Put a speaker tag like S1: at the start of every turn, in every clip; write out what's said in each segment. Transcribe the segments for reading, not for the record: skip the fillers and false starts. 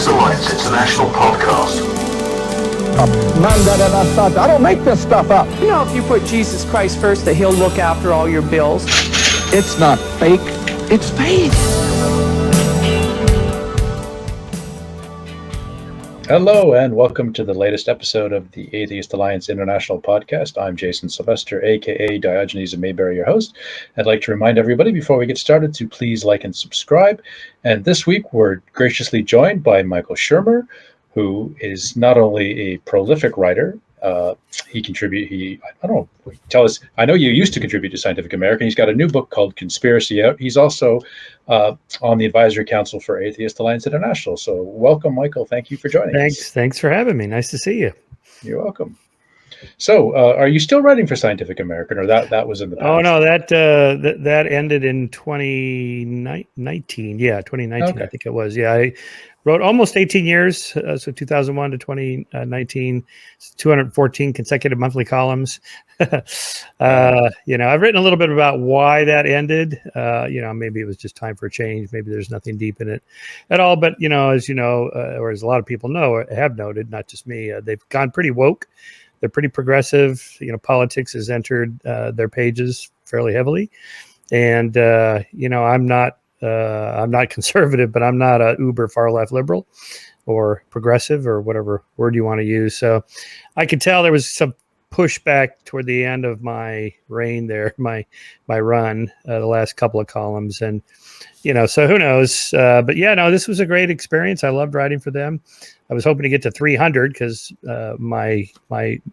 S1: Atheist Alliance International podcast.
S2: I don't make this stuff up.
S3: You know, if you put Jesus Christ first, that he'll look after all your bills.
S2: It's not fake, it's faith.
S4: Hello and welcome to the latest episode of the Atheist Alliance International podcast. I'm Jason Sylvester, aka Diogenes of Mayberry, your host. I'd like to remind everybody before we get started to please like and subscribe. And this week we're graciously joined by Michael Shermer, who is not only a prolific writer, tell us, I know you used to contribute to Scientific American. He's got a new book called Conspiracy out. He's also on the Advisory Council for Atheist Alliance International. So welcome, Michael. Thank you for joining us.
S5: Thanks for having me. Nice to see you.
S4: You're welcome. So are you still writing for Scientific American, or that was in the past?
S5: Oh, no, that ended in 2019. Yeah, 2019, okay. I think it was. Yeah, I wrote almost 18 years, so 2001 to 2019, 214 consecutive monthly columns. I've written a little bit about why that ended. Maybe it was just time for a change. Maybe there's nothing deep in it at all. But, as you know, or as a lot of people know or have noted, not just me, they've gone pretty woke. They're pretty progressive. Politics has entered their pages fairly heavily. And, I'm not conservative, but I'm not a uber far left liberal or progressive or whatever word you want to use. So I could tell there was some pushback toward the end of my reign there, my run, the last couple of columns. And, so who knows? But yeah, no, this was a great experience. I loved writing for them. I was hoping to get to 300 because my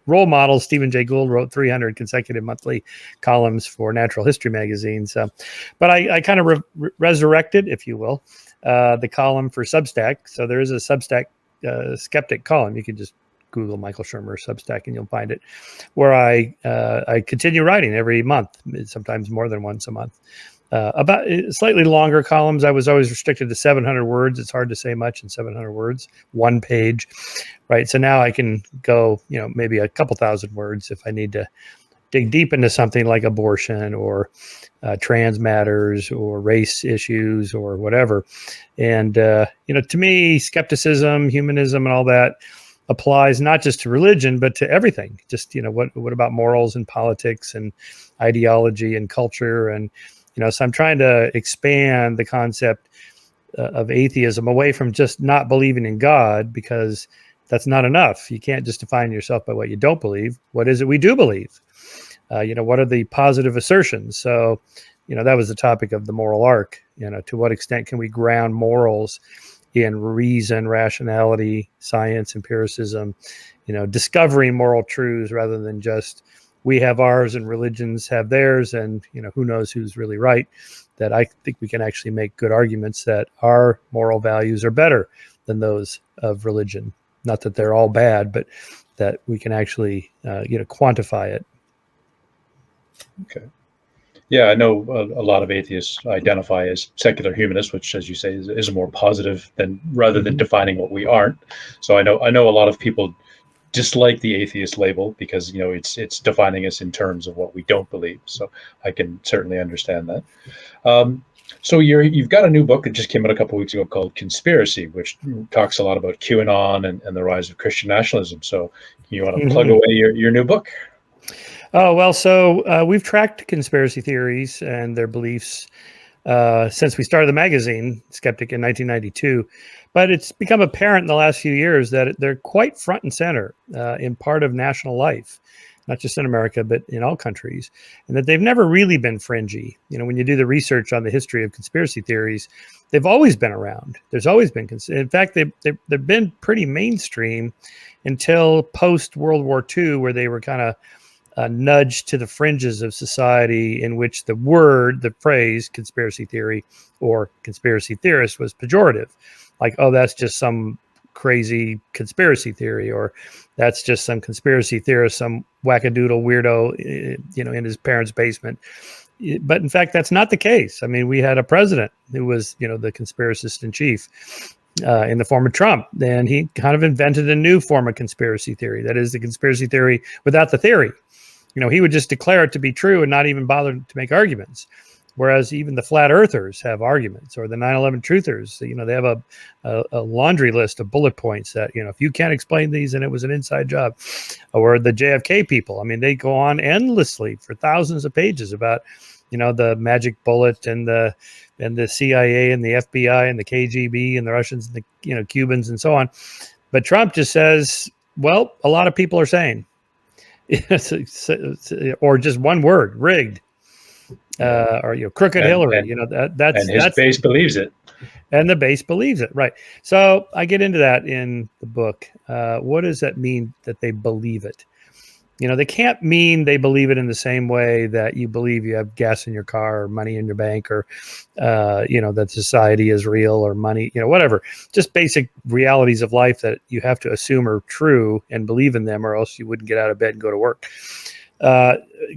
S5: role model, Stephen Jay Gould, wrote 300 consecutive monthly columns for Natural History magazine. So, but I kind of resurrected, if you will, the column for Substack. So there is a Substack Skeptic column. You can just Google Michael Shermer Substack and you'll find it, where I continue writing every month, sometimes more than once a month. About slightly longer columns. I was always restricted to 700 words. It's hard to say much in 700 words, one page, right? So now I can go, maybe a couple thousand words if I need to dig deep into something like abortion or trans matters or race issues or whatever. And, to me, skepticism, humanism, and all that applies not just to religion, but to everything. Just, what about morals and politics and ideology and culture? And, so I'm trying to expand the concept of atheism away from just not believing in God, because that's not enough. You can't just define yourself by what you don't believe. What is it we do believe? What are the positive assertions? So, that was the topic of the moral arc. To what extent can we ground morals in reason, rationality, science, empiricism, discovering moral truths rather than just we have ours and religions have theirs, and who knows who's really right. That I think we can actually make good arguments that our moral values are better than those of religion. Not that they're all bad, but that we can actually quantify it.
S4: Okay. Yeah, I know a lot of atheists identify as secular humanists, which, as you say, is more positive rather than defining what we aren't. So I know a lot of people dislike the atheist label because it's defining us in terms of what we don't believe. So I can certainly understand that. So you've got a new book that just came out a couple of weeks ago called Conspiracy, which talks a lot about QAnon and the rise of Christian nationalism. So you want to plug away your new book?
S5: Oh, well, so we've tracked conspiracy theories and their beliefs since we started the magazine, Skeptic, in 1992. But it's become apparent in the last few years that they're quite front and center in part of national life, not just in America, but in all countries, and that they've never really been fringy. When you do the research on the history of conspiracy theories, they've always been around. There's always been, in fact, they've pbeen pretty mainstream until post-World War II, where they were kind of nudged to the fringes of society, in which the phrase conspiracy theory or conspiracy theorist was pejorative. Like, oh, that's just some crazy conspiracy theory, or that's just some conspiracy theorist, some wackadoodle weirdo, in his parents' basement. But in fact, that's not the case. I mean, we had a president who was, the conspiracist in chief in the form of Trump. And he kind of invented a new form of conspiracy theory. That is the conspiracy theory without the theory. He would just declare it to be true and not even bother to make arguments. Whereas even the flat earthers have arguments, or the 9/11 truthers, they have a laundry list of bullet points that, if you can't explain these, then it was an inside job. Or the JFK people, I mean, they go on endlessly for thousands of pages about, the magic bullet and the CIA and the FBI and the KGB and the Russians and the, Cubans and so on. But Trump just says, well, a lot of people are saying, or just one word, rigged. Or crooked Hillary, that's
S4: and his base believes it,
S5: and the base believes it, right? So I get into that in the book. What does that mean that they believe it? They can't mean they believe it in the same way that you believe you have gas in your car or money in your bank, or that society is real, or money, whatever. Just basic realities of life that you have to assume are true and believe in them, or else you wouldn't get out of bed and go to work.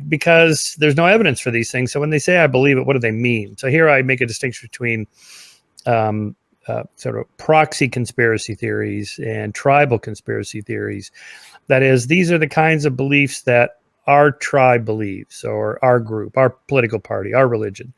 S5: Because there's no evidence for these things. So when they say I believe it, what do they mean? So here I make a distinction between sort of proxy conspiracy theories and tribal conspiracy theories. That is, these are the kinds of beliefs that our tribe believes, or our group, our political party, our religion.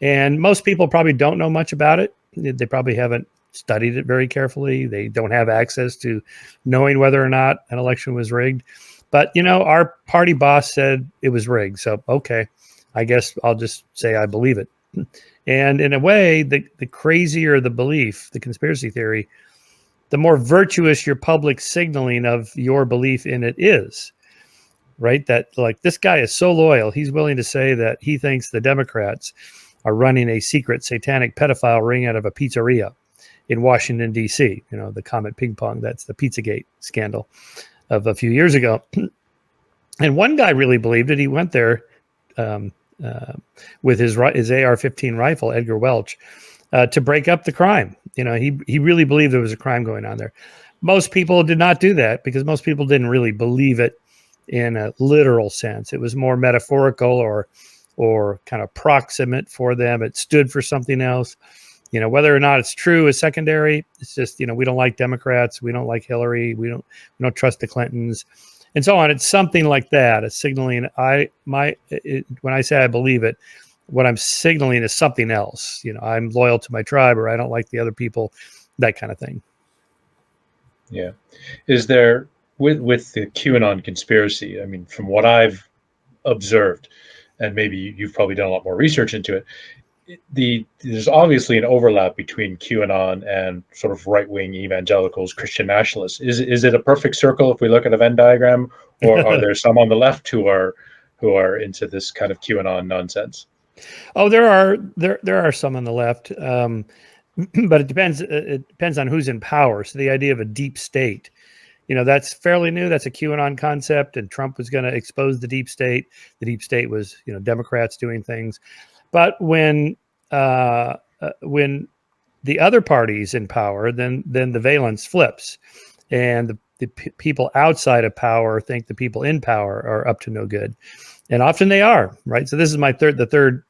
S5: And most people probably don't know much about it. They probably haven't studied it very carefully. They don't have access to knowing whether or not an election was rigged. But, our party boss said it was rigged. So, okay, I guess I'll just say I believe it. And in a way, the crazier the belief, the conspiracy theory, the more virtuous your public signaling of your belief in it is, right? That, like, this guy is so loyal, he's willing to say that he thinks the Democrats are running a secret satanic pedophile ring out of a pizzeria in Washington, D.C., the Comet Ping Pong, that's the Pizzagate scandal of a few years ago. And one guy really believed it. He went there with his AR-15 rifle, Edgar Welch, to break up the crime. He really believed there was a crime going on there. Most people did not do that, because most people didn't really believe it in a literal sense. It was more metaphorical or kind of proximate for them. It stood for something else. Whether or not it's true is secondary. It's just, we don't like Democrats. We don't like Hillary. We don't trust the Clintons, and so on. It's something like that. It's signaling when I say I believe it, what I'm signaling is something else. I'm loyal to my tribe, or I don't like the other people, that kind of thing.
S4: Yeah. Is there, with the QAnon conspiracy, I mean, from what I've observed, and maybe you've probably done a lot more research into it, there's obviously an overlap between QAnon and sort of right-wing evangelicals, Christian nationalists. Is it a perfect circle if we look at a Venn diagram, or are there some on the left who are into this kind of QAnon nonsense?
S5: Oh, there are some on the left, but it depends. It depends on who's in power. So the idea of a deep state, that's fairly new. That's a QAnon concept, and Trump was going to expose the deep state. The deep state was, Democrats doing things. But when the other party's in power, then the valence flips, and the people outside of power think the people in power are up to no good, and often they are, right? So this is the third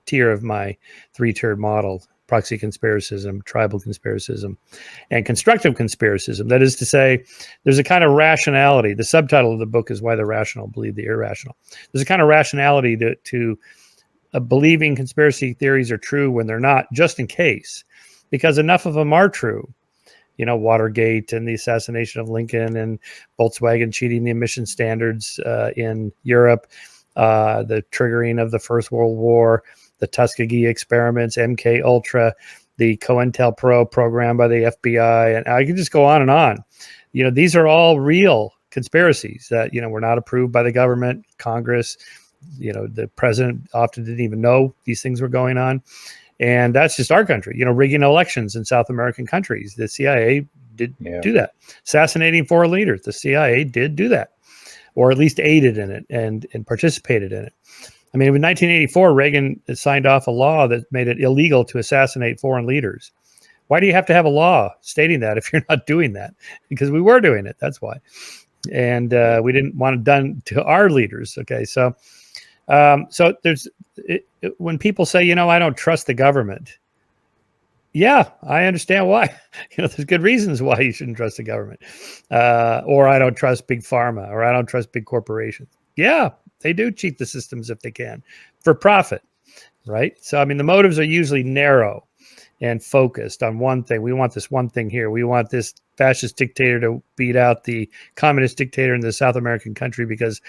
S5: tier of my three-tiered model: proxy conspiracism, tribal conspiracism, and constructive conspiracism. That is to say, there's a kind of rationality. The subtitle of the book is Why the Rational Believe the Irrational. There's a kind of rationality to believing conspiracy theories are true when they're not, just in case, because enough of them are true. Watergate and the assassination of Lincoln, and Volkswagen cheating the emission standards in Europe, the triggering of the First World War, the Tuskegee experiments, MK Ultra, the COINTELPRO program by the FBI, and I can just go on and on. These are all real conspiracies that, were not approved by the government, Congress. The president often didn't even know these things were going on. And that's just our country, rigging elections in South American countries. The CIA did do that. Assassinating foreign leaders. The CIA did do that, or at least aided in it and participated in it. I mean, in 1984, Reagan signed off a law that made it illegal to assassinate foreign leaders. Why do you have to have a law stating that if you're not doing that? Because we were doing it. That's why. And we didn't want it done to our leaders. Okay, so there's when people say, I don't trust the government. Yeah, I understand why. There's good reasons why you shouldn't trust the government. Or I don't trust big pharma, or I don't trust big corporations. Yeah, they do cheat the systems if they can for profit. right? So, I mean, the motives are usually narrow and focused on one thing. We want this one thing here. We want this fascist dictator to beat out the communist dictator in the South American country because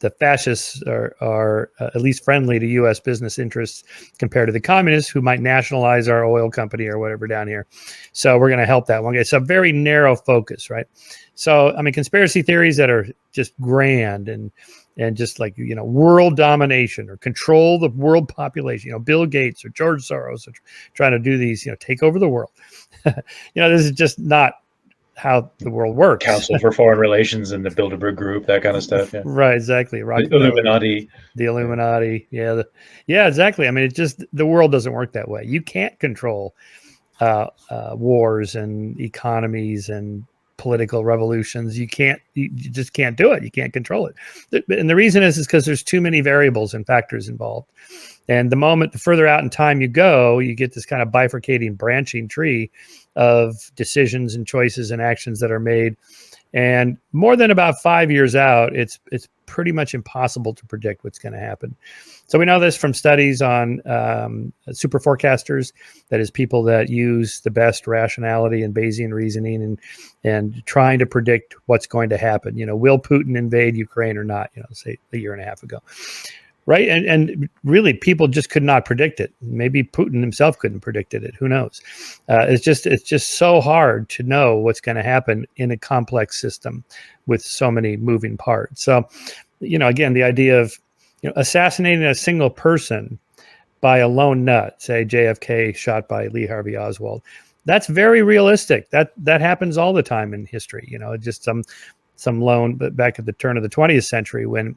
S5: the fascists are at least friendly to U.S. business interests compared to the communists who might nationalize our oil company or whatever down here. So we're going to help that one. It's a very narrow focus, right? So, I mean, conspiracy theories that are just grand and just like, world domination or control the world population, Bill Gates or George Soros are trying to do these, take over the world. This is just not how the world works.
S4: Council for Foreign Relations and the Bilderberg Group, that kind of stuff. Yeah.
S5: Right, exactly.
S4: The Illuminati.
S5: The Illuminati. Yeah. Exactly. I mean, the world doesn't work that way. You can't control wars and economies and political revolutions. You just can't do it. You can't control it. And the reason is because there's too many variables and factors involved. And the further out in time you go, you get this kind of bifurcating, branching tree of decisions and choices and actions that are made. And more than about 5 years out, it's pretty much impossible to predict what's going to happen. So we know this from studies on super forecasters, that is, people that use the best rationality and Bayesian reasoning and trying to predict what's going to happen. Will Putin invade Ukraine or not? Say a year and a half ago. Right. And really, people just could not predict it. Maybe Putin himself couldn't predict it. Who knows? It's just so hard to know what's going to happen in a complex system with so many moving parts. So, again, the idea of assassinating a single person by a lone nut, say JFK shot by Lee Harvey Oswald, that's very realistic. That happens all the time in history. Just some lone, but back at the turn of the 20th century when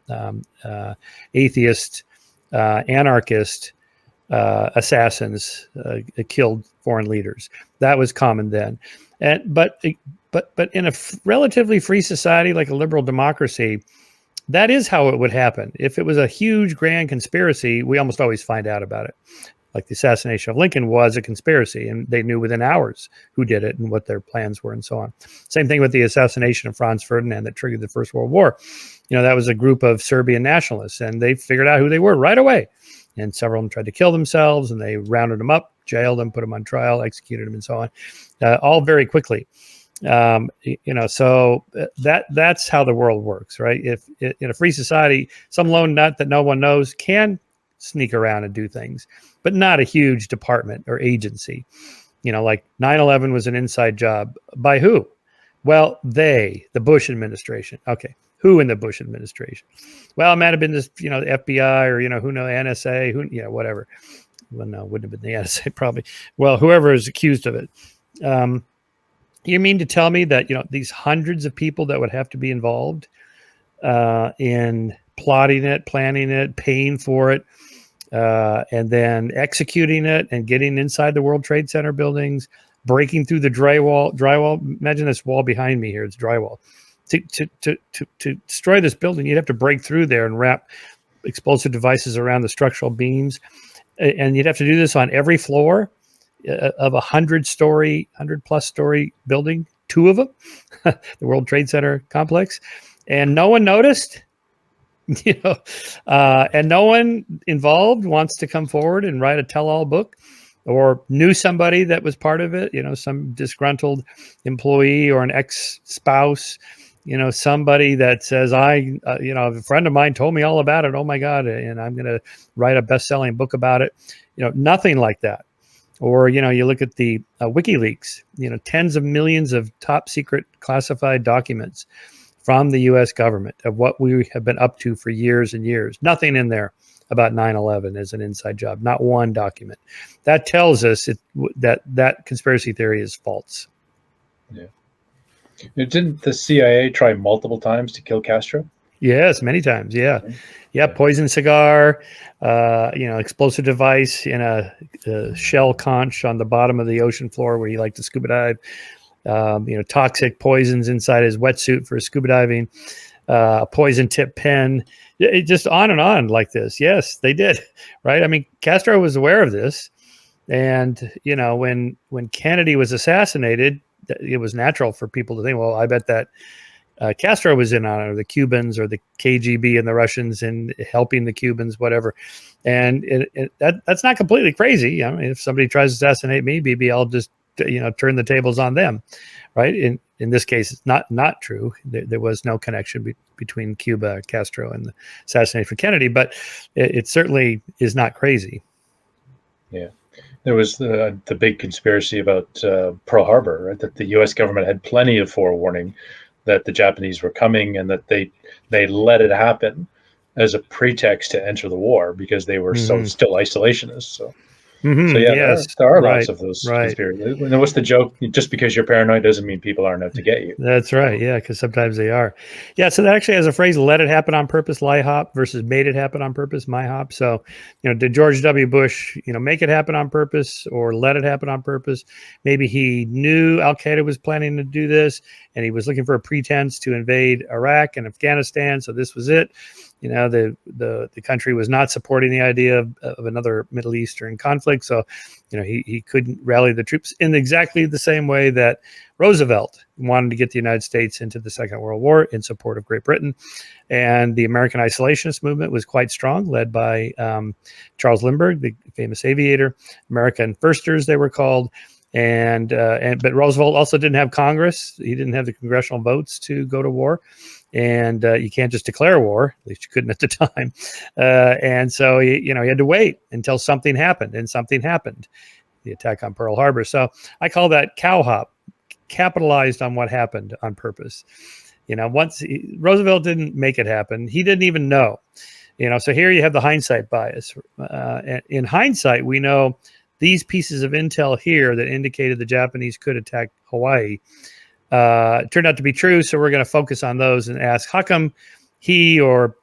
S5: atheist, anarchist assassins killed foreign leaders. That was common then. But in a relatively free society like a liberal democracy, that is how it would happen. If it was a huge, grand conspiracy, we almost always find out about it. Like the assassination of Lincoln was a conspiracy, and they knew within hours who did it and what their plans were and so on. Same thing with the assassination of Franz Ferdinand that triggered the First World War. That was a group of Serbian nationalists, and they figured out who they were right away. And several of them tried to kill themselves, and they rounded them up, jailed them, put them on trial, executed them, and so on, all very quickly. So that's how the world works, right? If in a free society, some lone nut that no one knows can sneak around and do things, but not a huge department or agency. Like 9/11 was an inside job. By who? Well, the Bush administration. Okay. Who in the Bush administration? Well, it might have been this, the FBI or, who knows, NSA, whatever. Well, no, wouldn't have been the NSA probably. Well, whoever is accused of it. You mean to tell me that, these hundreds of people that would have to be involved in plotting it, planning it, paying for it, and then executing it and getting inside the World Trade Center buildings, breaking through the drywall. Imagine this wall behind me here. It's drywall. To destroy this building, you'd have to break through there and wrap explosive devices around the structural beams. And you'd have to do this on every floor of 100+ story building, 2 of them, the World Trade Center complex. And no one noticed. And no one involved wants to come forward and write a tell-all book, or knew somebody that was part of it, some disgruntled employee or an ex-spouse, somebody that says, a friend of mine told me all about it. Oh my God. And I'm going to write a best-selling book about it. Nothing like that. Or, you look at the WikiLeaks, tens of millions of top secret classified documents from the U.S. government of what we have been up to for years and years. Nothing in there about 9/11 as an inside job. Not one document. That tells us that conspiracy theory is false.
S4: Yeah. Didn't the CIA try multiple times to kill Castro?
S5: Yes, many times. Yeah. Poison cigar, explosive device in a shell conch on the bottom of the ocean floor where he liked to scuba dive. Toxic poisons inside his wetsuit for scuba diving, a poison tip pen, it just on and on like this. Yes, they did. Right. I mean, Castro was aware of this. And, when Kennedy was assassinated, it was natural for people to think, well, I bet that Castro was in on it, or the Cubans, or the KGB and the Russians, and helping the Cubans, whatever. And that's not completely crazy. I mean, if somebody tries to assassinate me, maybe I'll just turn the tables on them, right? In this case, it's not true. There was no connection between Cuba, Castro, and the assassination of Kennedy, but it certainly is not crazy.
S4: Yeah. There was the big conspiracy about Pearl Harbor, right? That the U.S. government had plenty of forewarning that the Japanese were coming, and that they let it happen as a pretext to enter the war because they were so still isolationists. So yeah,
S5: Yes,
S4: there are
S5: right,
S4: lots of those
S5: right.
S4: conspiracies. And what's the joke? Just because you're paranoid doesn't mean people aren't out to get you.
S5: That's right. Yeah, because sometimes they are. Yeah, so that actually has a phrase: "Let it happen on purpose," LIHOP, versus "made it happen on purpose," MIHOP. So, did George W. Bush, make it happen on purpose or let it happen on purpose? Maybe he knew Al Qaeda was planning to do this, and he was looking for a pretense to invade Iraq and Afghanistan. So this was it. The country was not supporting the idea of another Middle Eastern conflict. So, he couldn't rally the troops in exactly the same way that Roosevelt wanted to get the United States into the Second World War in support of Great Britain. And the American isolationist movement was quite strong, led by Charles Lindbergh, the famous aviator, American Firsters, they were called. But Roosevelt also didn't have Congress. He didn't have the congressional votes to go to war. And you can't just declare war, at least you couldn't at the time. And so, he had to wait until something happened, and something happened, the attack on Pearl Harbor. So I call that cowhop, capitalized on what happened on purpose. Roosevelt didn't make it happen. He didn't even know, so here you have the hindsight bias. In hindsight, we know these pieces of intel here that indicated the Japanese could attack Hawaii turned out to be true. So we're going to focus on those and ask, how come he, or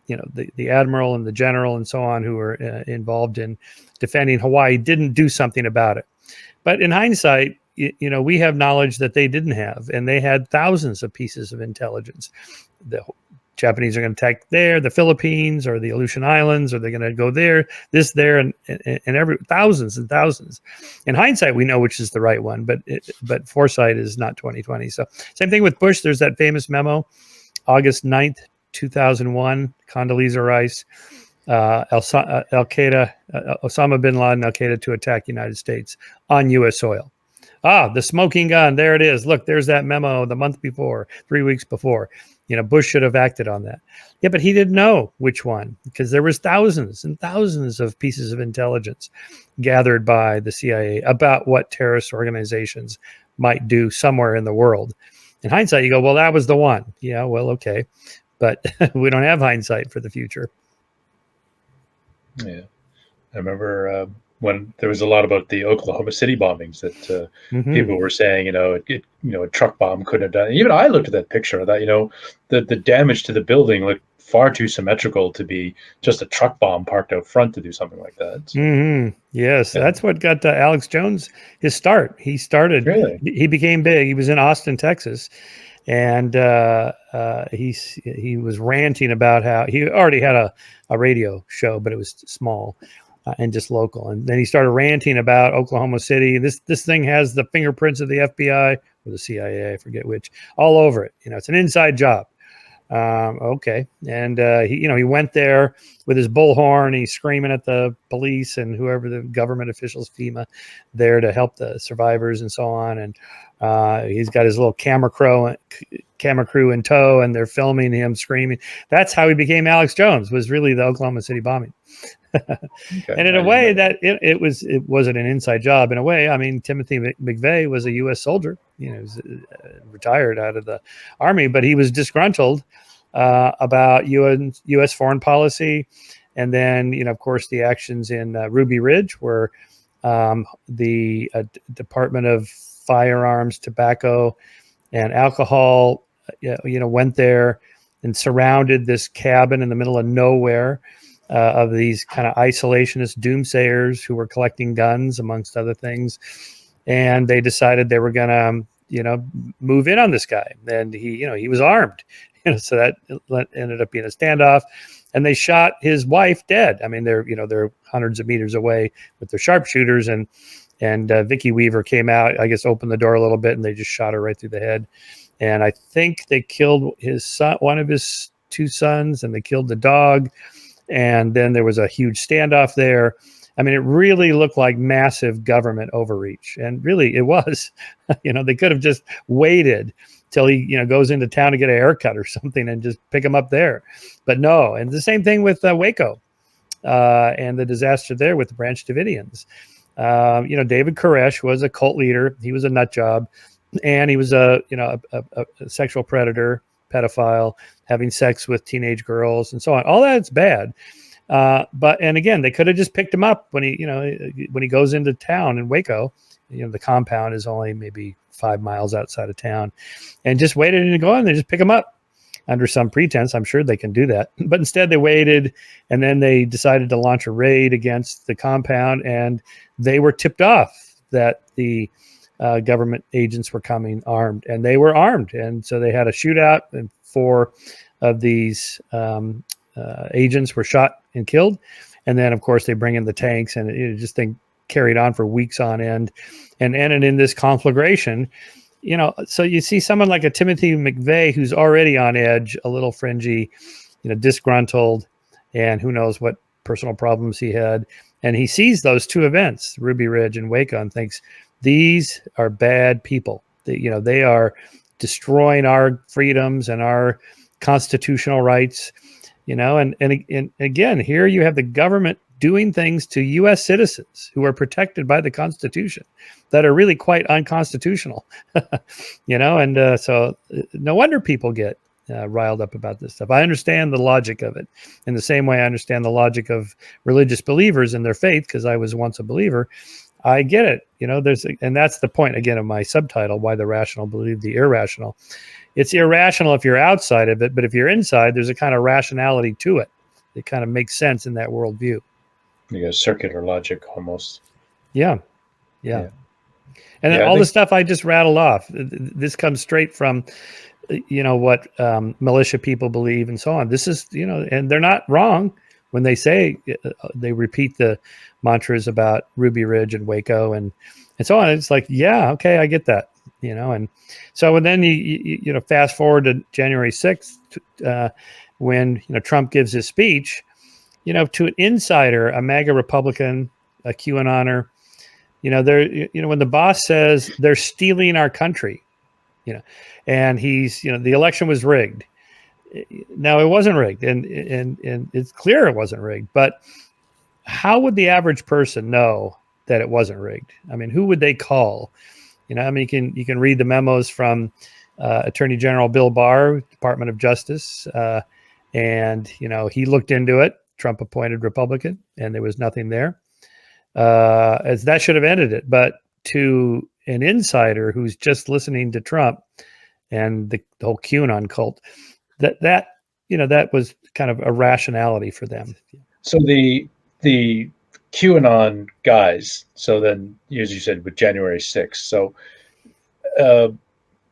S5: the admiral and the general and so on who were involved in defending Hawaii, didn't do something about it? But in hindsight, we have knowledge that they didn't have, and they had thousands of pieces of intelligence. The Japanese are going to attack the Philippines or the Aleutian Islands, or they're going to go there, and every thousands and thousands. In hindsight, we know which is the right one, but foresight is not 2020. So same thing with Bush. There's that famous memo, August 9th, 2001, Condoleezza Rice, Al-Qaeda, Osama bin Laden, Al-Qaeda to attack United States on U.S. soil. The smoking gun. There it is. Look, there's that memo the month before, 3 weeks before. Bush should have acted on that. Yeah, but he didn't know which one, because there was thousands and thousands of pieces of intelligence gathered by the CIA about what terrorist organizations might do somewhere in the world. In hindsight, you go, well, that was the one. Yeah, well, okay. But we don't have hindsight for the future.
S4: Yeah. I remember when there was a lot about the Oklahoma City bombings that people were saying, a truck bomb couldn't have done it. Even I looked at that picture of that, the damage to the building looked far too symmetrical to be just a truck bomb parked out front to do something like that. So,
S5: Yes,
S4: yeah.
S5: That's what got Alex Jones his start. He became big. He was in Austin, Texas. And he was ranting about how he already had a radio show, but it was small and just local. And then he started ranting about Oklahoma City. This thing has the fingerprints of the FBI or the CIA, I forget which, all over it. It's an inside job. Okay. And he went there with his bullhorn. He's screaming at the police and whoever the government officials, FEMA, there to help the survivors and so on. And he's got his little camera crew in tow, and they're filming him screaming. That's how he became Alex Jones, was really the Oklahoma City bombing.
S4: Okay.
S5: And in a way that it wasn't an inside job. In a way, I mean, Timothy McVeigh was a U.S. soldier, he was retired out of the army, but he was disgruntled about U.S. foreign policy. And then, of course, the actions in Ruby Ridge, where the Department of Firearms, Tobacco, and Alcohol, went there and surrounded this cabin in the middle of nowhere of these kind of isolationist doomsayers who were collecting guns, amongst other things. And they decided they were going to, move in on this guy. And he was armed. So that ended up being a standoff. And they shot his wife dead. I mean, they're hundreds of meters away with their sharpshooters. And Vicky Weaver came out, I guess, opened the door a little bit, and they just shot her right through the head. and I think they killed his son, one of his two sons, and they killed the dog. And then there was a huge standoff there. I mean, it really looked like massive government overreach, and really it was. They could have just waited till he, goes into town to get a haircut or something and just pick him up there. But no. And the same thing with Waco and the disaster there with the Branch Davidians. David Koresh was a cult leader. He was a nut job, and he was a sexual predator, pedophile, having sex with teenage girls and so on. All that's bad. And again, they could have just picked him up when he goes into town in Waco. The compound is only maybe 5 miles outside of town, and just waited to go in. They just pick him up under some pretense. I'm sure they can do that, but instead they waited, and then they decided to launch a raid against the compound, and they were tipped off that the government agents were coming armed, and they were armed, and so they had a shootout, and 4 of these agents were shot and killed. And then, of course, they bring in the tanks, and it just thing carried on for weeks on end, and ended in this conflagration. So you see someone like a Timothy McVeigh, who's already on edge, a little fringy, disgruntled, and who knows what personal problems he had. And he sees those 2 events, Ruby Ridge and Waco, and thinks these are bad people. They are destroying our freedoms and our constitutional rights. And again, here you have the government doing things to U.S. citizens who are protected by the Constitution that are really quite unconstitutional. So no wonder people get riled up about this stuff. I understand the logic of it in the same way I understand the logic of religious believers in their faith, because I was once a believer. I get it. And that's the point again of my subtitle, Why the Rational Believe the Irrational. It's irrational if you're outside of it, but if you're inside, there's a kind of rationality to it. It kind of makes sense in that worldview.
S4: Circular logic almost.
S5: Yeah. And all the stuff I just rattled off, this comes straight from, what militia people believe and so on. This is, and they're not wrong when they say, they repeat the mantras about Ruby Ridge and Waco and so on. It's like, yeah, okay, I get that, and so and then you fast forward to January 6th, when, Trump gives his speech, to an insider, a MAGA Republican, a QAnoner, when the boss says they're stealing our country, and he's, the election was rigged. Now, it wasn't rigged, and it's clear it wasn't rigged, but how would the average person know that it wasn't rigged? I mean, who would they call? You can read the memos from Attorney General Bill Barr, Department of Justice, and he looked into it. Trump appointed Republican, and there was nothing there. As that should have ended it, but to an insider who's just listening to Trump and the whole QAnon cult, that was kind of a rationality for them.
S4: So the QAnon guys. So then, as you said, with January 6th. So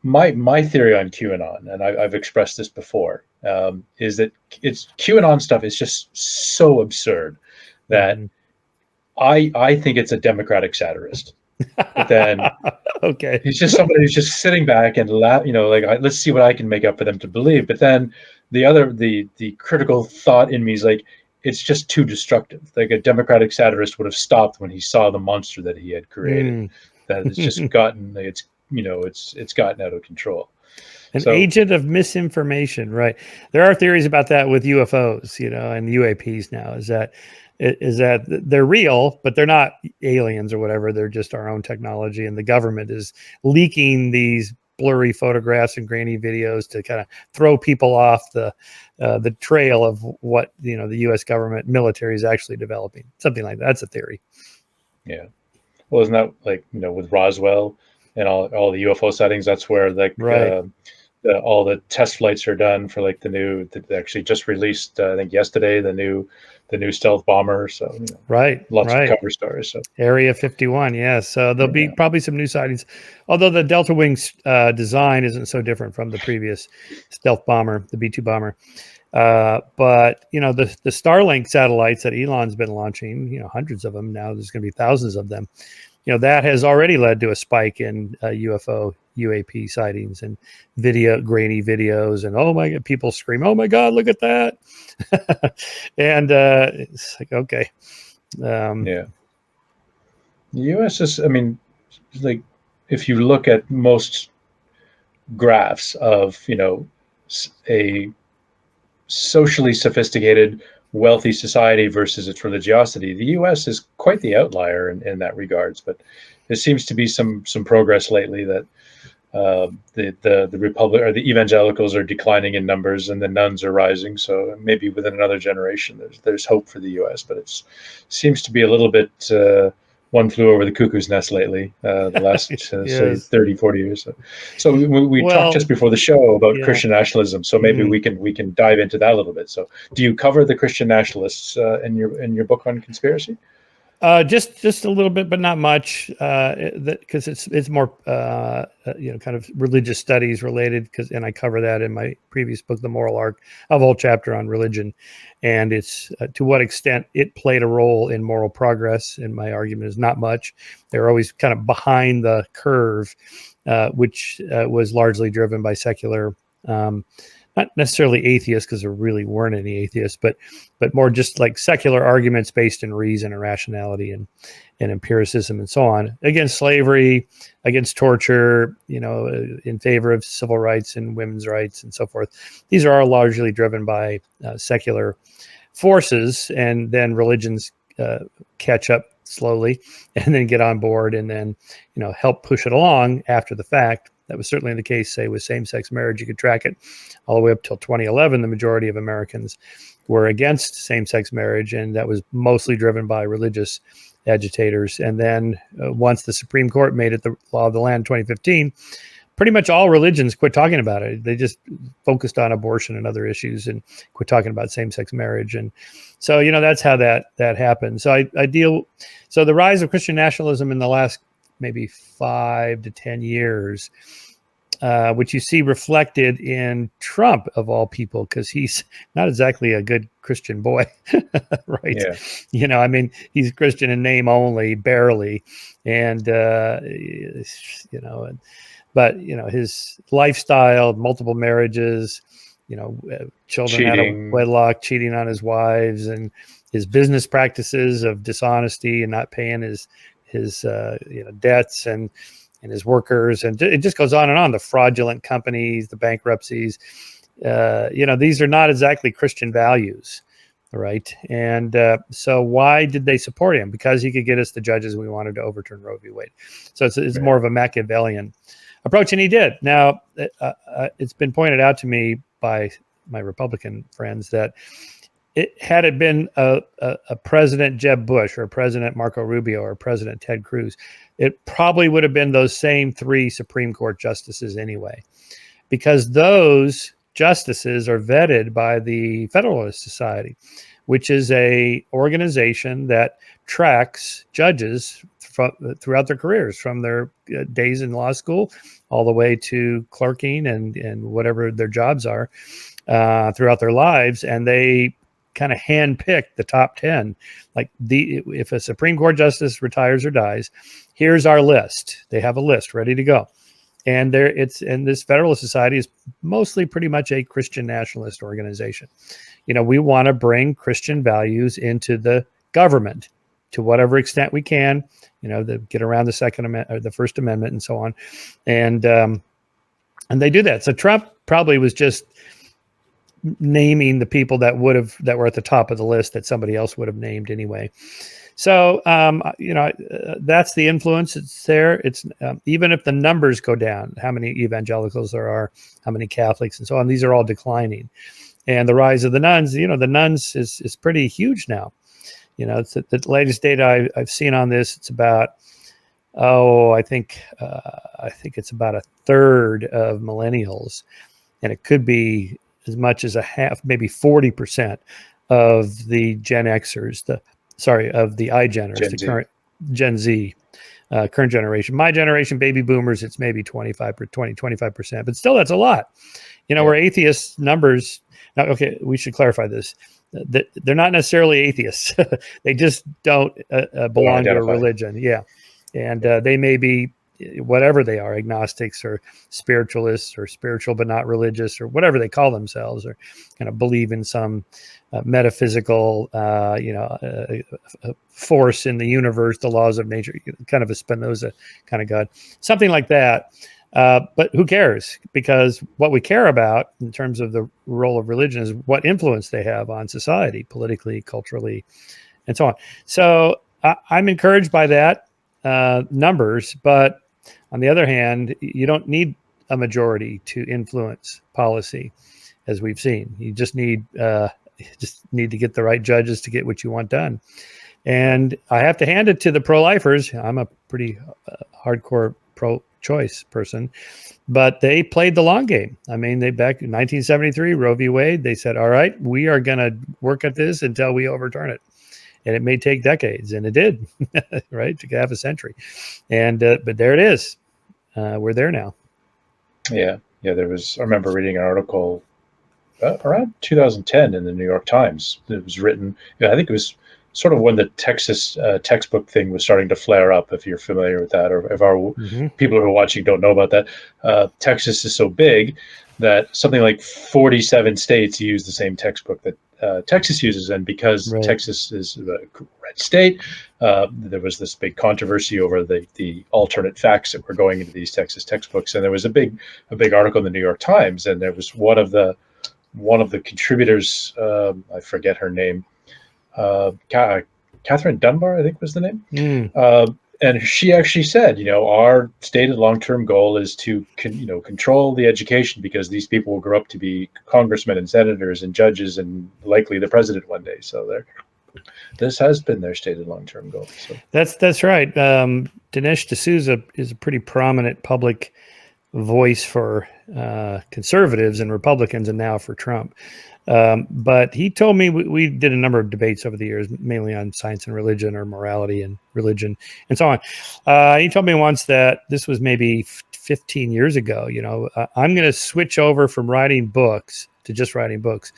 S4: my theory on QAnon, and I've expressed this before, is that it's QAnon stuff is just so absurd that I think it's a Democratic satirist. But then
S5: okay,
S4: he's just somebody who's just sitting back and let's see what I can make up for them to believe. But then the critical thought in me is like, it's just too destructive. Like a Democratic satirist would have stopped when he saw the monster that he had created. That it's just gotten it's gotten out of control.
S5: An agent of misinformation, right? There are theories about that with UFOs, and UAPs now. Is that they're real, but they're not aliens or whatever. They're just our own technology, and the government is leaking these blurry photographs and grainy videos to kind of throw people off the trail of what the U.S. government military is actually developing. Something like that. That's a theory.
S4: Yeah. Well, isn't that like with Roswell and all the UFO sightings? That's where
S5: right.
S4: All the test flights are done for like they actually just released I think yesterday the new stealth bomber. So lots of cover stories. So
S5: Area 51, yeah. So there'll be probably some new sightings, although the Delta Wings design isn't so different from the previous stealth bomber, the B-2 bomber. But the Starlink satellites that Elon's been launching, hundreds of them now. There's going to be thousands of them. That has already led to a spike in UFO UAP sightings and grainy videos, and oh my God, people scream, "Oh my God, look at that!" And it's like, okay,
S4: Yeah. The U.S. is, I mean, like, if you look at most graphs of, a socially sophisticated, wealthy society versus its religiosity, the U.S. is quite the outlier in that regards. But there seems to be some progress lately that the Republic or the evangelicals are declining in numbers and the nuns are rising. So maybe within another generation, there's hope for the U.S. But it seems to be a little bit one flew over the cuckoo's nest lately, the last say
S5: yes.
S4: 30, 40 years. So we talked
S5: Well,
S4: just before the show about
S5: yeah.
S4: Christian nationalism. So maybe we can dive into that a little bit. So do you cover the Christian nationalists in your book on conspiracy?
S5: Just a little bit, but not much, because it's more kind of religious studies related. And I cover that in my previous book, The Moral Arc. I have a whole chapter on religion, and it's to what extent it played a role in moral progress. And my argument is not much. They're always kind of behind the curve, which was largely driven by secular. Not necessarily atheists, because there really weren't any atheists, but more just like secular arguments based in reason and rationality and empiricism and so on, against slavery, against torture, in favor of civil rights and women's rights and so forth. These are all largely driven by secular forces, and then religions catch up slowly and then get on board and then help push it along after the fact. That was certainly the case, say, with same-sex marriage. You could track it all the way up till 2011. The majority of Americans were against same-sex marriage, and that was mostly driven by religious agitators. And then once the Supreme Court made it the law of the land in 2015, pretty much all religions quit talking about it. They just focused on abortion and other issues and quit talking about same-sex marriage. And so, that's how that happened. So so the rise of Christian nationalism in the last maybe 5 to 10 years, which you see reflected in Trump of all people, because he's not exactly a good Christian boy, right?
S4: Yeah.
S5: I mean, he's Christian in name only, barely, and but his lifestyle, multiple marriages, children out of wedlock, cheating on his wives, and his business practices of dishonesty and not paying his debts and his workers, and it just goes on and on. The fraudulent companies, the bankruptcies, these are not exactly Christian values, right? And so why did they support him? Because he could get us the judges we wanted to overturn Roe v. Wade. So it's right. More of a Machiavellian approach, and he did. Now, it's been pointed out to me by my Republican friends that had it been a President Jeb Bush or President Marco Rubio or President Ted Cruz, it probably would have been those same 3 Supreme Court justices anyway, because those justices are vetted by the Federalist Society, which is a organization that tracks judges throughout their careers, from their days in law school all the way to clerking and whatever their jobs are throughout their lives, and they kind of handpick the top 10. Like if a Supreme Court justice retires or dies, here's our list. They have a list ready to go. And this Federalist Society is mostly pretty much a Christian nationalist organization. We want to bring Christian values into the government to whatever extent we can, get around the Second Amendment or the First Amendment and so on. And they do that. So Trump probably was just naming the people that were at the top of the list that somebody else would have named anyway. So, that's the influence. It's there. It's even if the numbers go down, how many evangelicals there are, how many Catholics and so on, these are all declining. And the rise of the nuns, the nuns is pretty huge now. It's the latest data I've seen on this. It's about, I think it's about a third of millennials, and it could be as much as a half, maybe 40% of the Gen Xers, of the iGeners, the current Gen Z, current generation. My generation, baby boomers, it's maybe 25%, but still that's a lot. Where atheist numbers, now, okay, we should clarify this. They're not necessarily atheists. They just don't belong to a religion. Yeah. And they may be, whatever they are, agnostics or spiritualists or spiritual but not religious or whatever they call themselves, or kind of believe in some metaphysical, force in the universe, the laws of nature, kind of a Spinoza kind of God, something like that. But who cares? Because what we care about in terms of the role of religion is what influence they have on society, politically, culturally, and so on. So I'm encouraged by that numbers, but on the other hand, you don't need a majority to influence policy, as we've seen. You just need to get the right judges to get what you want done. And I have to hand it to the pro-lifers. I'm a pretty hardcore pro-choice person, but they played the long game. I mean, they back in 1973, Roe v. Wade, they said, all right, we are going to work at this until we overturn it. And it may take decades, and it did, right? It took half a century. And but there it is. We're there now.
S4: Yeah. I remember reading an article around 2010 in the New York Times. It was written, I think it was sort of when the Texas textbook thing was starting to flare up, if you're familiar with that, or if our people who are watching don't know about that. Texas is so big that something like 47 states use the same textbook that Texas uses. And because Texas is a red state, there was this big controversy over the alternate facts that were going into these Texas textbooks. And there was a big article in the New York Times, and there was one of the contributors, I forget her name, Catherine Dunbar, I think was the name. And she actually said, our stated long-term goal is to, control the education, because these people will grow up to be congressmen and senators and judges and likely the president one day. So this has been their stated long-term goal. So
S5: that's right. Dinesh D'Souza is a pretty prominent public voice for conservatives and Republicans, and now for Trump. But he told me, we did a number of debates over the years, mainly on science and religion, or morality and religion, and so on. He told me once that this was maybe 15 years ago. I'm going to switch over from writing books to just writing books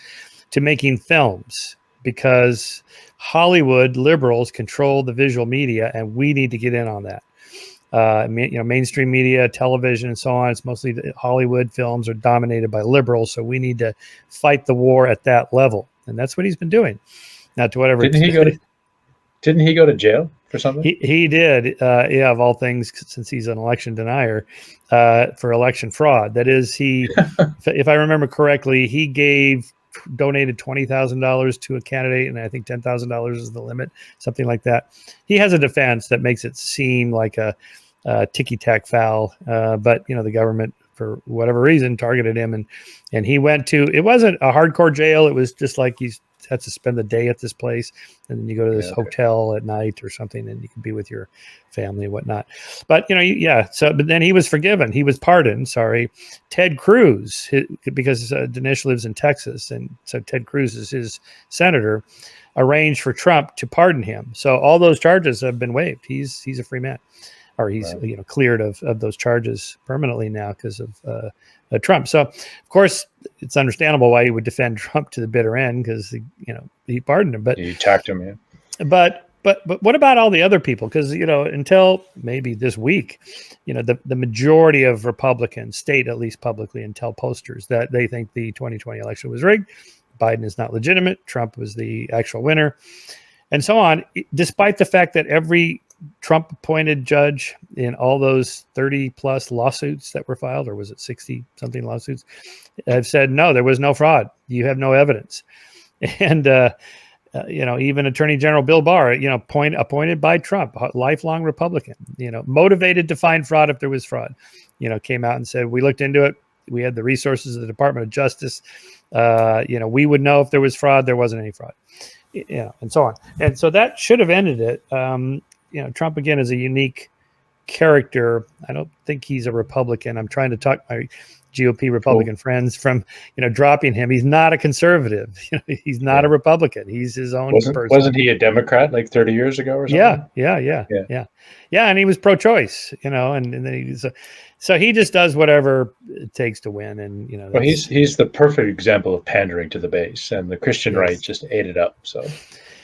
S5: to making films, because Hollywood liberals control the visual media, and we need to get in on that. Mainstream media, television, and so on. It's mostly Hollywood films are dominated by liberals, so we need to fight the war at that level, and that's what he's been doing. Now, to whatever
S4: didn't he go to jail for something?
S5: He did, of all things, since he's an election denier, for election fraud. That is, if I remember correctly, he donated $20,000 to a candidate, and I think $10,000 is the limit, something like that. He has a defense that makes it seem like a ticky-tack foul, but the government, for whatever reason, targeted him, and he went to, it wasn't a hardcore jail. It was just like he's had to spend the day at this place, and then you go to this hotel at night or something, and you can be with your family and whatnot. But but then he was forgiven. He was pardoned. Sorry, Ted Cruz, because Dinesh lives in Texas, and so Ted Cruz is his senator, arranged for Trump to pardon him. So all those charges have been waived. He's a free man, or he's cleared of those charges permanently now because of Trump. So of course it's understandable why he would defend Trump to the bitter end, because he pardoned him. But
S4: he attacked him, yeah.
S5: But what about all the other people? Because until maybe this week, the majority of Republicans state, at least publicly, and tell posters that they think the 2020 election was rigged. Biden is not legitimate. Trump was the actual winner, and so on. Despite the fact that every Trump-appointed judge in all those 30-plus lawsuits that were filed, or was it 60-something lawsuits, have said, no, there was no fraud. You have no evidence. And, even Attorney General Bill Barr, appointed by Trump, lifelong Republican, motivated to find fraud if there was fraud, came out and said, we looked into it. We had the resources of the Department of Justice. We would know if there was fraud. There wasn't any fraud, and so on. And so that should have ended it. Trump, again, is a unique character. I don't think he's a Republican. I'm trying to talk my GOP Republican friends from, dropping him. He's not a conservative. He's not a Republican. He's his own person.
S4: Wasn't he a Democrat like 30 years ago or something?
S5: Yeah. And he was pro-choice, and then so he just does whatever it takes to win. And,
S4: well, he's the perfect example of pandering to the base, and the Christian right just ate it up. So.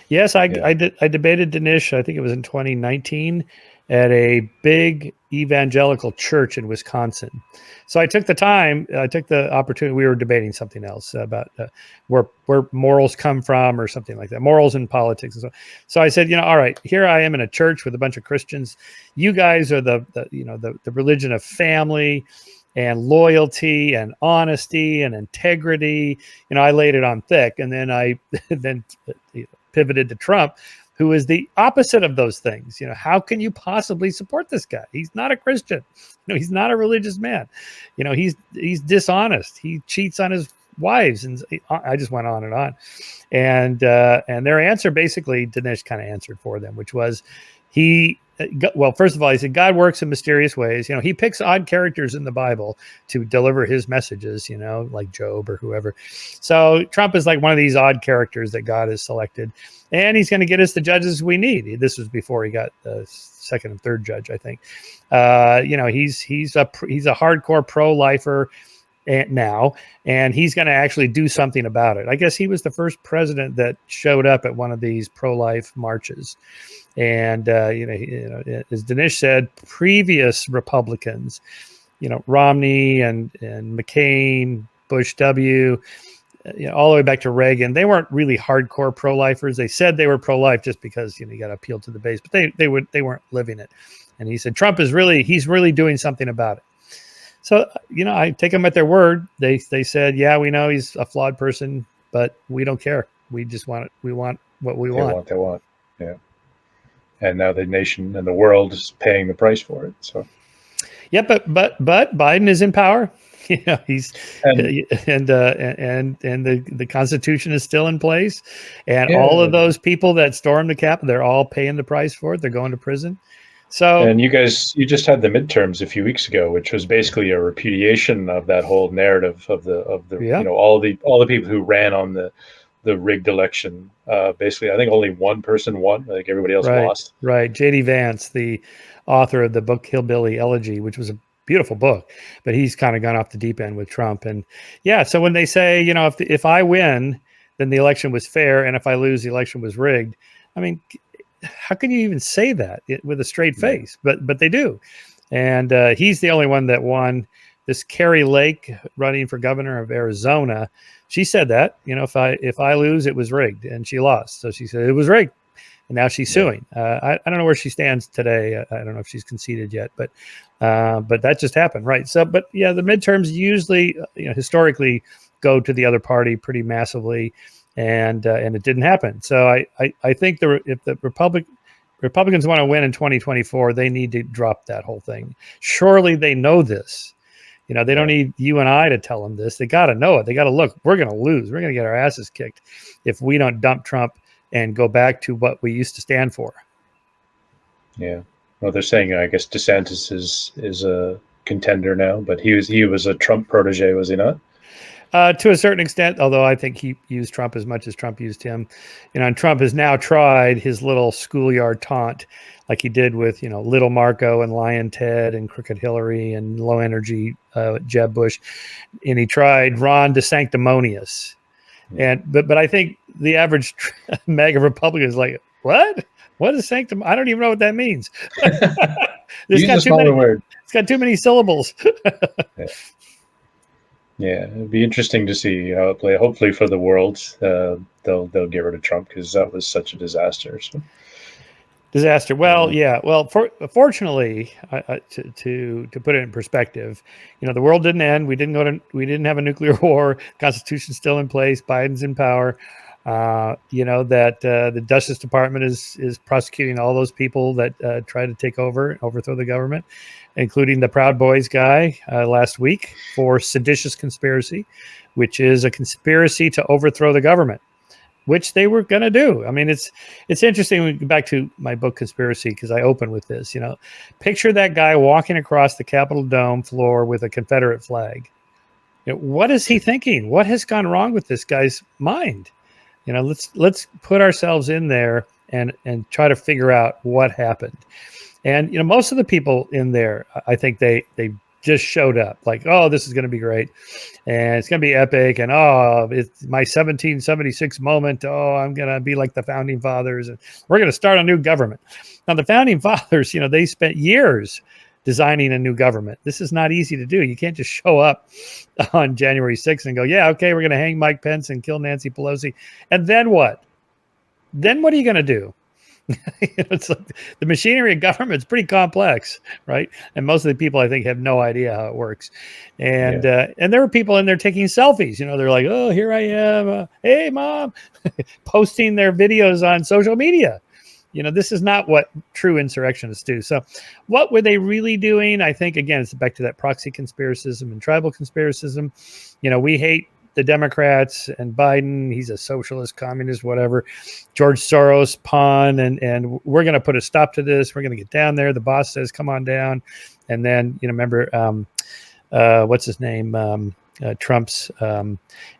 S5: Yes, I debated Dinesh. I think it was in 2019, at a big evangelical church in Wisconsin. So I took the opportunity. We were debating something else about where morals come from or something like that, morals and politics. And so I said, all right, here I am in a church with a bunch of Christians. You guys are the religion of family and loyalty and honesty and integrity. I laid it on thick, and then I pivoted to Trump, who is the opposite of those things. How can you possibly support this guy? He's not a Christian. He's not a religious man. He's dishonest. He cheats on his wives, and I just went on. And their answer, basically, Dinesh kind of answered for them, which was first of all, he said God works in mysterious ways. He picks odd characters in the Bible to deliver his messages, like Job or whoever. So Trump is like one of these odd characters that God has selected, and he's going to get us the judges we need. This was before he got the second and third judge, I think. He's a hardcore pro-lifer now, and he's going to actually do something about it. I guess he was the first president that showed up at one of these pro-life marches. And, as Dinesh said, previous Republicans, Romney and McCain, Bush W., all the way back to Reagan, they weren't really hardcore pro-lifers. They said they were pro-life just because, you got to appeal to the base, but they weren't living it. And he said, Trump he's really doing something about it. So, I take them at their word. They said, yeah, we know he's a flawed person, but we don't care. We just want it. We want what we want.
S4: They want. Yeah. And now the nation and the world is paying the price for it. So,
S5: yeah, but Biden is in power. He's and the Constitution is still in place, and all of those people that stormed the Capitol, they're all paying the price for it. They're going to prison. So, and
S4: you just had the midterms a few weeks ago, which was basically a repudiation of that whole narrative of the all the people who ran on the rigged election. Basically, I think only one person won. I think everybody else lost. Right.
S5: J.D. Vance, the author of the book Hillbilly Elegy, which was a beautiful book, but he's kind of gone off the deep end with Trump. And so when they say, if I win, then the election was fair, and if I lose, the election was rigged. I mean, how can you even say that with a straight face? But they do. And he's the only one that won. This Carrie Lake, running for governor of Arizona, she said that, if I lose, it was rigged, and she lost. So she said it was rigged, and now she's suing. I don't know where she stands today. I don't know if she's conceded yet, but that just happened, right? So, but yeah, the midterms usually, historically, go to the other party pretty massively, and it didn't happen. So I think if the Republicans want to win in 2024, they need to drop that whole thing. Surely they know this. They don't need you and I to tell them this. They got to know it. They got to look. We're going to lose. We're going to get our asses kicked if we don't dump Trump and go back to what we used to stand for.
S4: Yeah. Well, they're saying, I guess DeSantis is a contender now, but he was a Trump protege, was he not?
S5: To a certain extent, although I think he used Trump as much as Trump used him. And Trump has now tried his little schoolyard taunt, like he did with, Little Marco and Lion Ted and Crooked Hillary and Low Energy Jeb Bush. And he tried Ron DeSanctimonious. But I think the average MAGA Republican is like, what? What is sanctum? I don't even know what that means. It's got too many syllables.
S4: Yeah, it'd be interesting to see how it plays. Hopefully for the world, they'll get rid of Trump, because that was such a disaster. So.
S5: Disaster. Well, yeah. Well, fortunately, to put it in perspective, the world didn't end. We didn't have a nuclear war. Constitution's still in place. Biden's in power. The Justice Department is prosecuting all those people that try to take over and overthrow the government, including the Proud Boys guy last week for seditious conspiracy, which is a conspiracy to overthrow the government, which they were going to do. I mean, it's interesting. We go back to my book Conspiracy, because I open with this. Picture that guy walking across the Capitol Dome floor with a Confederate flag. What is he thinking? What has gone wrong with this guy's mind? Let's put ourselves in there and try to figure out what happened. And most of the people in there, I think they just showed up like, oh, this is going to be great. And it's going to be epic. And, oh, it's my 1776 moment. Oh, I'm going to be like the founding fathers. And we're going to start a new government. Now, the founding fathers, they spent years designing a new government. This is not easy to do. You can't just show up on January 6th and go, yeah, okay, we're going to hang Mike Pence and kill Nancy Pelosi. And then what? Then what are you going to do? It's like the machinery of government is pretty complex, right? And most of the people, I think, have no idea how it works. And and there were people in there taking selfies. They're like, oh, here I am. Hey, mom, posting their videos on social media. This is not what true insurrectionists do. So what were they really doing? I think, again, it's back to that proxy conspiracism and tribal conspiracism. We hate the Democrats and Biden. He's a socialist, communist, whatever. George Soros, pawn, and we're going to put a stop to this. We're going to get down there. The boss says, come on down. And then, remember, what's his name? Trump's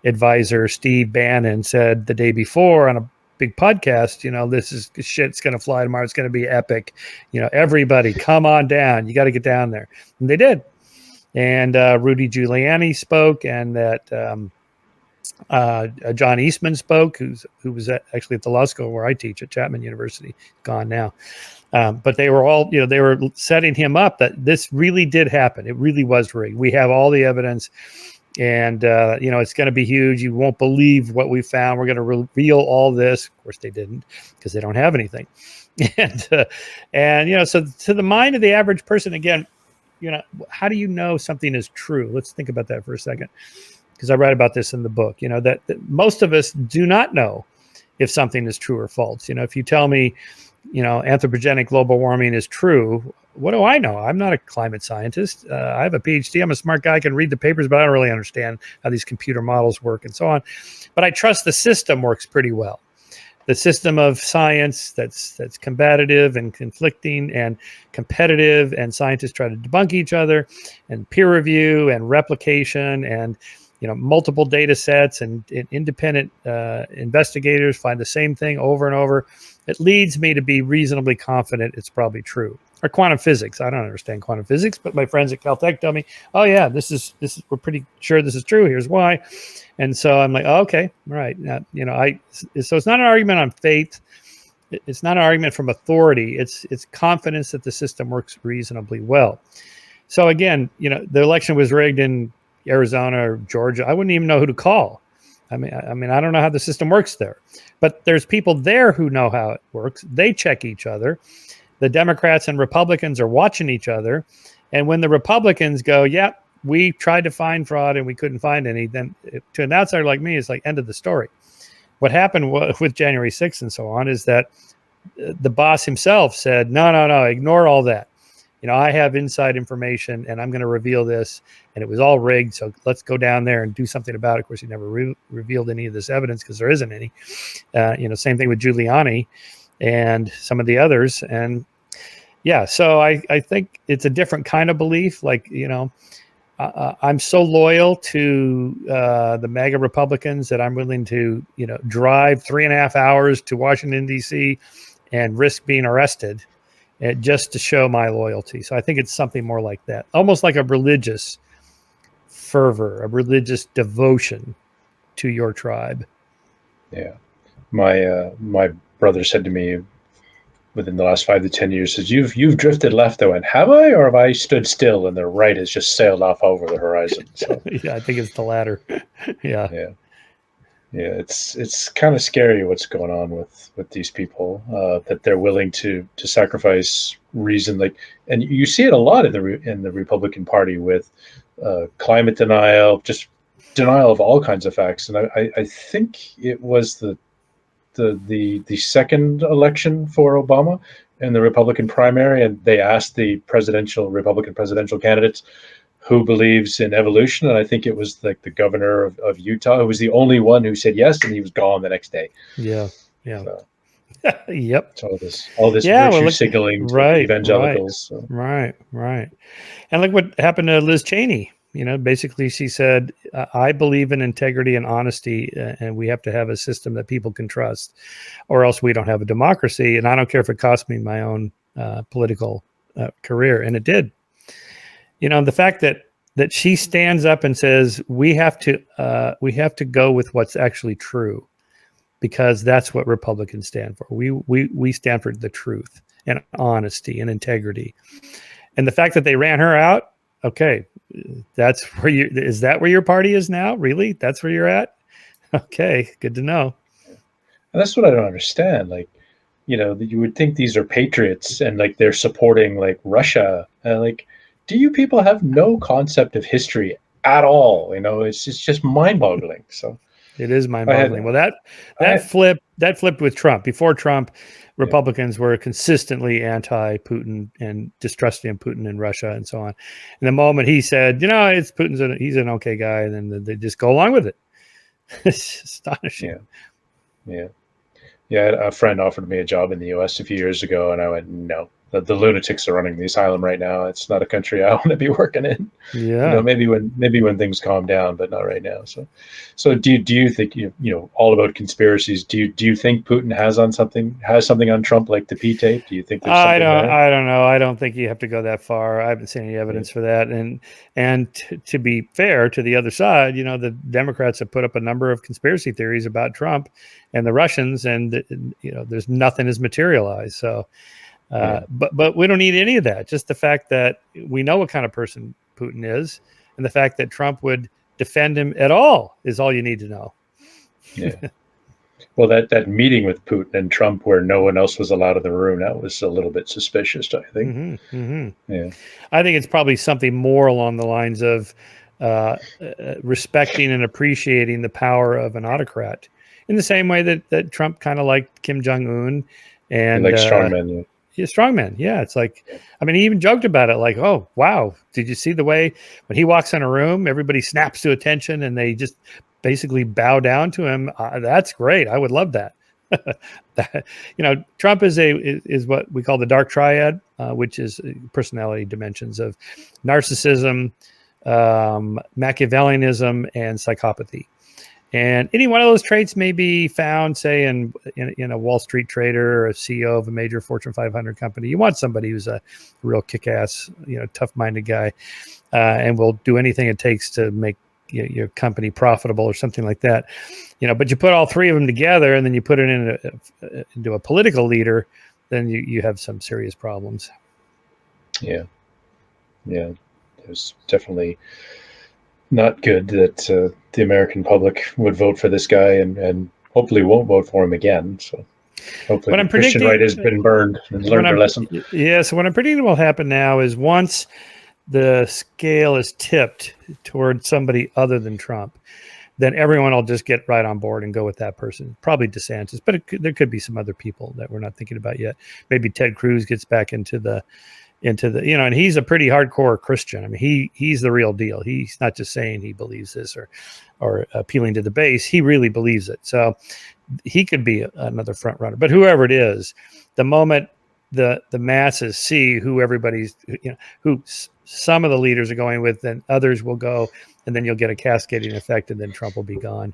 S5: advisor, Steve Bannon, said the day before on a big podcast, this is shit's going to fly tomorrow. It's going to be epic. Everybody come on down. You got to get down there. And they did. And Rudy Giuliani spoke, and that John Eastman spoke, who was actually at the law school where I teach at Chapman University, gone now. But they were all, they were setting him up that this really did happen. It really was rigged. We have all the evidence, and it's going to be huge. You won't believe what we found. We're going to reveal all this. Of course, they didn't, because they don't have anything. And so to the mind of the average person, again, how do you know something is true? Let's think about that for a second, because I write about this in the book. That most of us do not know if something is true or false. If you tell me, anthropogenic global warming is true, what do I know? I'm not a climate scientist. I have a PhD. I'm a smart guy. I can read the papers, but I don't really understand how these computer models work and so on. But I trust the system works pretty well. The system of science that's combative and conflicting and competitive, and scientists try to debunk each other, and peer review and replication, and multiple data sets, and independent investigators find the same thing over and over. It leads me to be reasonably confident it's probably true. Or quantum physics. I don't understand quantum physics, but my friends at Caltech tell me, oh yeah, this is we're pretty sure this is true. Here's why. And so I'm like, oh, okay, all right. So it's not an argument on faith. It's not an argument from authority. It's confidence that the system works reasonably well. So again, the election was rigged in Arizona or Georgia. I wouldn't even know who to call. I mean, I don't know how the system works there, but there's people there who know how it works. They check each other. The Democrats and Republicans are watching each other. And when the Republicans go, yeah, we tried to find fraud and we couldn't find any, then to an outsider like me, it's like end of the story. What happened with January 6th and so on is that the boss himself said, no, ignore all that. I have inside information and I'm going to reveal this, and it was all rigged. So let's go down there and do something about it. Of course, he never revealed any of this evidence because there isn't any. Same thing with Giuliani and some of the others. And yeah, so I think it's a different kind of belief. Like, I'm so loyal to the MAGA Republicans that I'm willing to, drive 3.5 hours to Washington, D.C. and risk being arrested just to show my loyalty. So I think it's something more like that, almost like a religious fervor, a religious devotion to your tribe.
S4: Yeah. My brother said to me within the last 5 to 10 years, says, you've drifted left. I went, have I, or have I stood still and the right has just sailed off over the horizon? So
S5: yeah, I think it's the latter. Yeah.
S4: It's kind of scary what's going on with these people, that they're willing to sacrifice reason. Like, and you see it a lot in the Republican Party with climate denial, just denial of all kinds of facts. And I think it was the second election for Obama in the Republican primary, and they asked the Republican presidential candidates who believes in evolution, and I think it was like the governor of Utah, who was the only one who said yes, and he was gone the next day.
S5: Yeah.
S4: So,
S5: yep.
S4: So all this virtue signaling to evangelicals.
S5: Right. And look what happened to Liz Cheney. Basically she said, I believe in integrity and honesty, and we have to have a system that people can trust, or else we don't have a democracy. And I don't care if it cost me my own political career. And it did. The fact that she stands up and says we have to go with what's actually true, because that's what Republicans stand for. We stand for the truth and honesty and integrity. And the fact that they ran her out, okay, is that where your party is now? Really? That's where you're at? Okay, good to know.
S4: And that's what I don't understand. Like, you would think these are patriots and like they're supporting like Russia. Like, do you people have no concept of history at all? It's just mind-boggling. So
S5: it is mind-boggling. Well, that flipped with Trump. Before Trump, Republicans were consistently anti-Putin and distrusting of Putin and Russia and so on. And the moment he said, it's he's an okay guy, and then they just go along with it. It's astonishing.
S4: Yeah. A friend offered me a job in the U.S. a few years ago, and I went, no. The lunatics are running the asylum right now. It's not a country I want to be working in.
S5: Yeah.
S4: Maybe when things calm down, but not right now. So do you think all about conspiracies? Do you think Putin has something on Trump, like the P tape? Do you think there's something there?
S5: I don't know. I don't think you have to go that far. I haven't seen any evidence for that. And to be fair to the other side, the Democrats have put up a number of conspiracy theories about Trump and the Russians, and there's nothing has materialized. So. But we don't need any of that. Just the fact that we know what kind of person Putin is, and the fact that Trump would defend him at all is all you need to know.
S4: Yeah. Well, that meeting with Putin and Trump where no one else was allowed in the room, that was a little bit suspicious, I think.
S5: Mm-hmm, mm-hmm.
S4: Yeah.
S5: I think it's probably something more along the lines of respecting and appreciating the power of an autocrat, in the same way that Trump kind of liked Kim Jong-un and
S4: like strongmen. Yeah.
S5: Yeah, strongman. Yeah, it's like, I mean, he even joked about it. Like, oh wow, did you see the way when he walks in a room, everybody snaps to attention and they just basically bow down to him? That's great. I would love that. Trump is what we call the dark triad, which is personality dimensions of narcissism, Machiavellianism, and psychopathy. And any one of those traits may be found, say, in a Wall Street trader or a CEO of a major Fortune 500 company. You want somebody who's a real kick-ass, tough-minded guy, and will do anything it takes to make your company profitable or something like that. But you put all three of them together, and then you put it into a political leader, then you have some serious problems.
S4: Yeah. There's definitely not good that the American public would vote for this guy and hopefully won't vote for him again. So hopefully the Christian right has been burned and learned their lesson.
S5: Yeah, so what I'm predicting will happen now is once the scale is tipped towards somebody other than Trump, then everyone will just get right on board and go with that person. Probably DeSantis, but there could be some other people that we're not thinking about yet. Maybe Ted Cruz gets back into the and he's a pretty hardcore Christian. I mean, he's the real deal. He's not just saying he believes this or appealing to the base. He really believes it. So he could be another front runner. But whoever it is, the moment the masses see who everybody's, who some of the leaders are going with, then others will go, and then you'll get a cascading effect, and then Trump will be gone.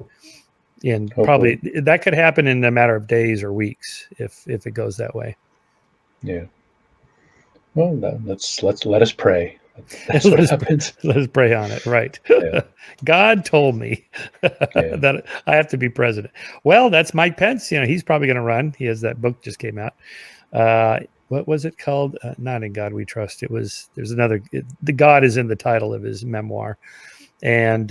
S5: And hopefully. Probably that could happen in a matter of days or weeks if it goes that way.
S4: Yeah. Well, let us pray. That's what happens.
S5: Let us pray on it. Right. Yeah. God told me that I have to be president. Well, that's Mike Pence. He's probably going to run. He has that book just came out. What was it called? Not In God We Trust. There's another. The God is in the title of his memoir. And,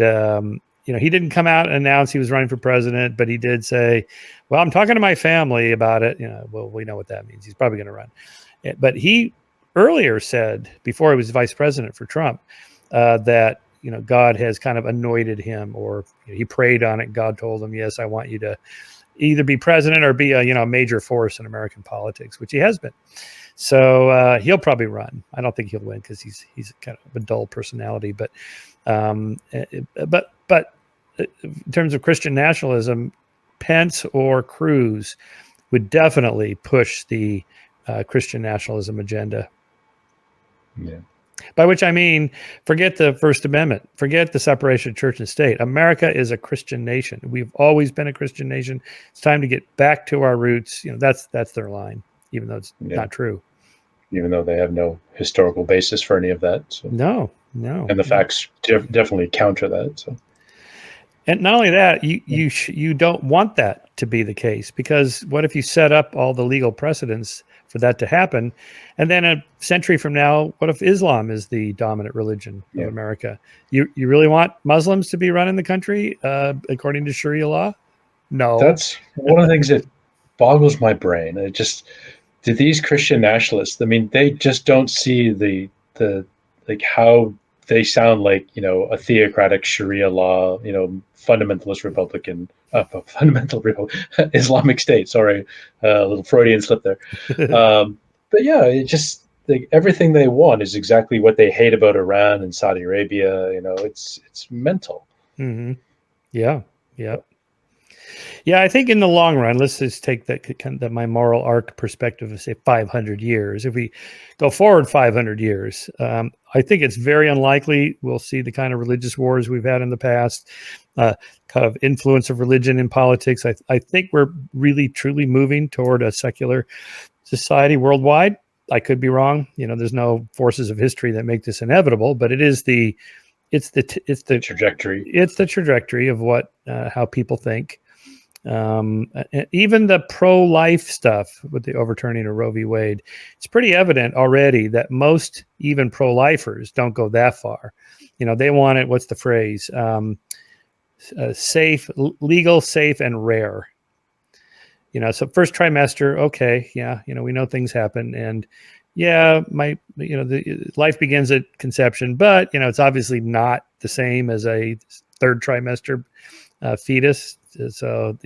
S5: he didn't come out and announce he was running for president, but he did say, well, I'm talking to my family about it. Well, we know what that means. He's probably going to run. But he earlier said, before he was vice president for Trump, that God has kind of anointed him, or he prayed on it. God told him, yes, I want you to either be president or be a major force in American politics, which he has been. So he'll probably run. I don't think he'll win because he's kind of a dull personality. But in terms of Christian nationalism, Pence or Cruz would definitely push the Christian nationalism agenda.
S4: Yeah.
S5: By which I mean, forget the First Amendment, forget the separation of church and state. America is a Christian nation. We've always been a Christian nation. It's time to get back to our roots. That's their line, even though it's not true.
S4: Even though they have no historical basis for any of that. So.
S5: No, No.
S4: And the facts definitely counter that. So.
S5: And not only that, you don't want that to be the case, because what if you set up all the legal precedents for that to happen, and then a century from now, what if Islam is the dominant religion of America? You really want Muslims to be running the country according to Sharia law? No.
S4: That's one of the things that boggles my brain. It just, do these Christian nationalists, I mean, they just don't see the like how they sound like, a theocratic Sharia law, fundamentalist Republican, Islamic State. Sorry, a little Freudian slip there. But yeah, it just, like, everything they want is exactly what they hate about Iran and Saudi Arabia. It's mental.
S5: Mm-hmm. Yeah. Yeah, I think in the long run, let's just take that my moral arc perspective of, say, 500 years. If we go forward 500 years, I think it's very unlikely we'll see the kind of religious wars we've had in the past, kind of influence of religion in politics. I think we're really, truly moving toward a secular society worldwide. I could be wrong. There's no forces of history that make this inevitable, but it's the
S4: trajectory.
S5: It's the trajectory of how people think. Even the pro-life stuff with the overturning of Roe v. Wade, it's pretty evident already that most even pro-lifers don't go that far. They want it. What's the phrase? Safe, legal, safe, and rare. So first trimester, okay, yeah, we know things happen, and the life begins at conception, but it's obviously not the same as a third trimester fetus. So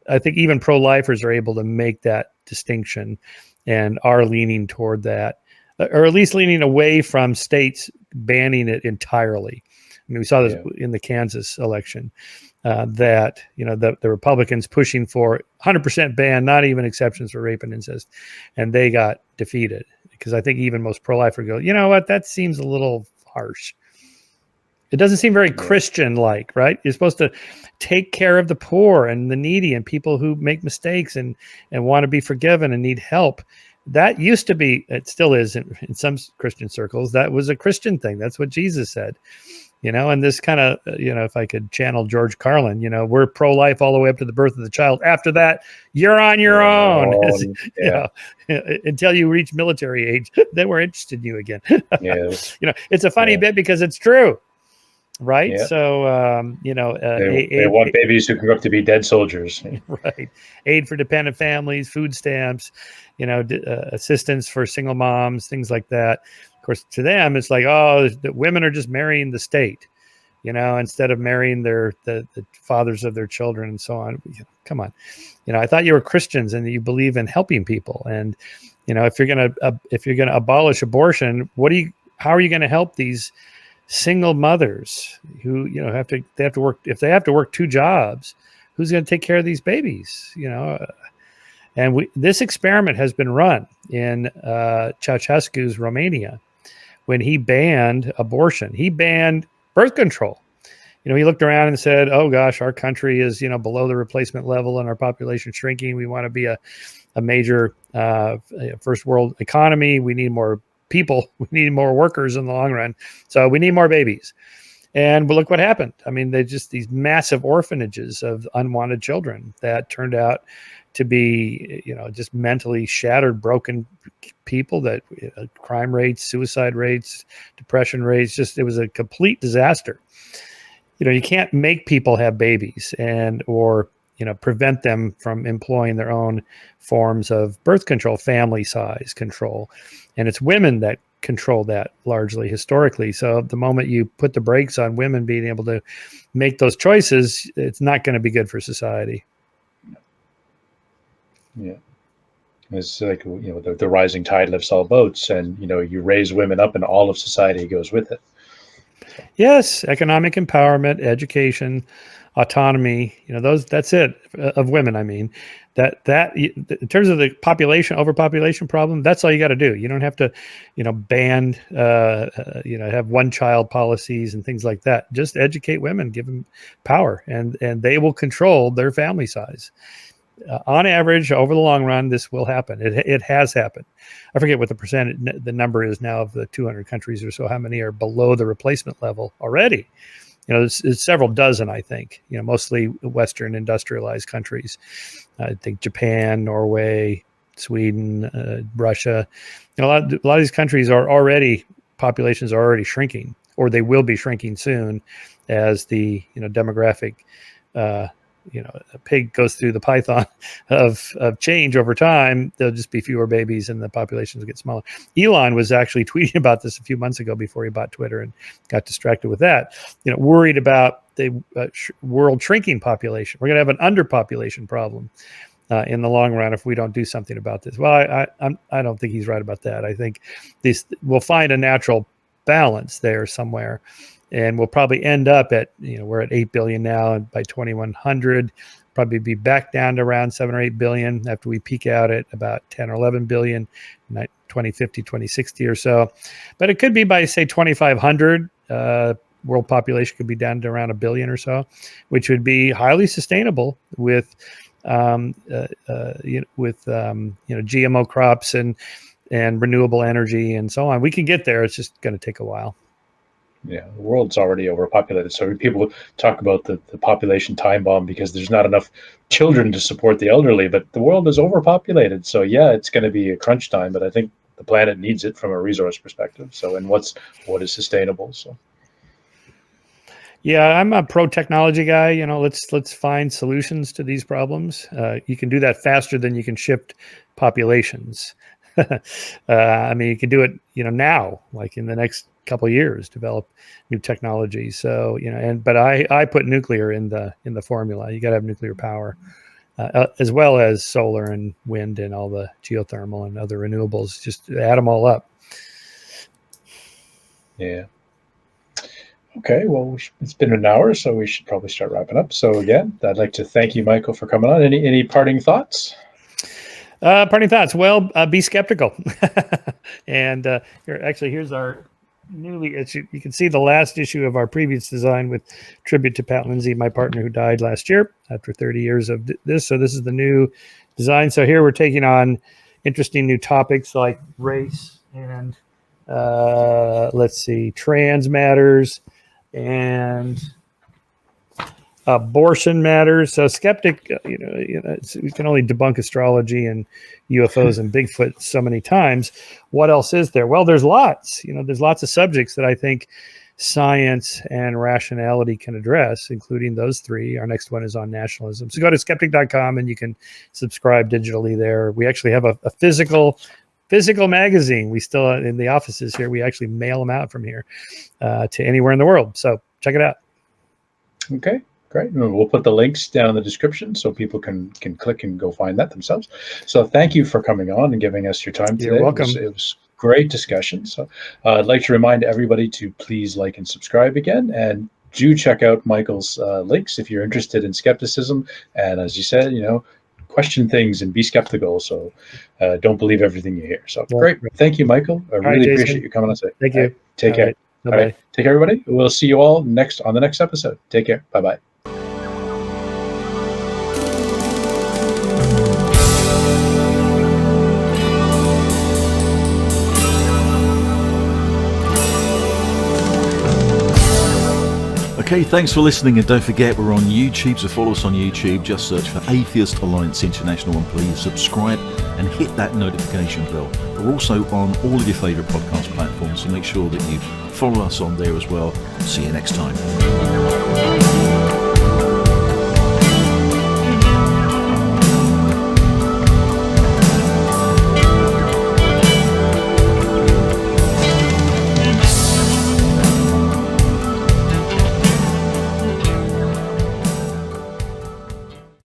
S5: I think even pro-lifers are able to make that distinction, and are leaning toward that, or at least leaning away from states banning it entirely. I mean, we saw this in the Kansas election, that the Republicans pushing for 100% ban, not even exceptions for rape and incest, and they got defeated, because I think even most pro-lifers go, you know what, that seems a little harsh. It doesn't seem very Christian-like, right? You're supposed to take care of the poor and the needy and people who make mistakes and want to be forgiven and need help. That used to be, it still is in some Christian circles, that was a Christian thing. That's what Jesus said. And this kind of, if I could channel George Carlin, we're pro-life all the way up to the birth of the child. After that, you're on your own. Until you reach military age, then we're interested in you again. It's a funny bit because it's true. Right. Yeah. So,
S4: they want babies who grow up to be dead soldiers.
S5: Right. Aid for dependent families, food stamps, assistance for single moms, things like that. Of course, to them, it's like, the women are just marrying the state, instead of marrying the fathers of their children and so on. Come on. I thought you were Christians and that you believe in helping people. And, if you're going to abolish abortion, how are you going to help these single mothers who they have to work? If they have to work two jobs, who's going to take care of these babies? And this experiment has been run in Ceausescu's Romania, when he banned abortion. He banned birth control. He looked around and said, oh gosh, our country is below the replacement level and our population shrinking. We want to be a major first world economy. We need more people. We need more workers in the long run. So we need more babies. And but look what happened. I mean, they just these massive orphanages of unwanted children that turned out to be, just mentally shattered, broken people, that crime rates, suicide rates, depression rates, it was a complete disaster. You can't make people have babies or prevent them from employing their own forms of birth control, family size control. And it's women that control that largely historically. So the moment you put the brakes on women being able to make those choices, it's not going to be good for society.
S4: Yeah. It's like, the rising tide lifts all boats, and, you raise women up and all of society goes with it.
S5: Yes. Economic empowerment, education, autonomy, that's it, of women. I mean, that in terms of the overpopulation problem, that's all you got to do. You don't have to, ban, have one child policies and things like that. Just educate women, give them power, and they will control their family size. on average, over the long run, this will happen. It has happened. I forget what the number is now of the 200 countries or so. How many are below the replacement level already? It's several dozen, I think. Mostly Western industrialized countries. I think Japan, Norway, Sweden, Russia. A lot of these countries populations are already shrinking, or they will be shrinking soon, as the demographic. A pig goes through the python of change over time. There'll just be fewer babies and the populations get smaller. Elon was actually tweeting about this a few months ago before he bought Twitter and got distracted with that, worried about the world shrinking population. We're going to have an underpopulation problem in the long run if we don't do something about this. Well, I don't think he's right about that. I think we'll find a natural balance there somewhere. And we'll probably end up at, we're at 8 billion now, and by 2100, probably be back down to around 7 or 8 billion after we peak out at about 10 or 11 billion, 2050, 2060 or so. But it could be by, say, 2500, world population could be down to around 1 billion or so, which would be highly sustainable with, GMO crops and renewable energy and so on. We can get there. It's just going to take a while.
S4: Yeah, the world's already overpopulated. So people talk about the population time bomb because there's not enough children to support the elderly, but the world is overpopulated. So yeah, it's going to be a crunch time, but I think the planet needs it from a resource perspective. So, and what is sustainable? So.
S5: Yeah, I'm a pro technology guy. Let's find solutions to these problems. You can do that faster than you can shift populations. I mean, you can do it, now, like in the next couple of years, develop new technology. So, but I put nuclear in the formula. You got to have nuclear power, as well as solar and wind and all the geothermal and other renewables. Just add them all up.
S4: Yeah. Okay. Well, it's been an hour, so we should probably start wrapping up. So again, I'd like to thank you, Michael, for coming on. Any parting thoughts?
S5: Parting thoughts. Well, be skeptical. And here's our newly issued. You can see the last issue of our previous design with tribute to Pat Lindsay, my partner who died last year after 30 years of this. So this is the new design. So here we're taking on interesting new topics like race and trans matters and abortion matters. So Skeptic, we can only debunk astrology and UFOs and Bigfoot so many times. What else is there? Well, there's lots. There's lots of subjects that I think science and rationality can address, including those three. Our next one is on nationalism. So go to skeptic.com and you can subscribe digitally there. We actually have a physical magazine. We still, in the offices here, we actually mail them out from here to anywhere in the world. So check it out.
S4: Okay. Great. We'll put the links down in the description so people can click and go find that themselves. So thank you for coming on and giving us your time today.
S5: You're welcome.
S4: It was great discussion. So I'd like to remind everybody to please like and subscribe again, and do check out Michael's links if you're interested in skepticism. And as you said, question things and be skeptical. So don't believe everything you hear. So great. Thank you, Michael. I really appreciate you coming on today.
S5: Thank you.
S4: Take care.
S5: All
S4: right. Take care, everybody. We'll see you all on the next episode. Take care. Bye-bye.
S6: Okay, thanks for listening, and don't forget we're on YouTube, so follow us on YouTube. Just search for Atheist Alliance International and please subscribe and hit that notification bell. We're also on all of your favourite podcast platforms, so make sure that you follow us on there as well. See you next time.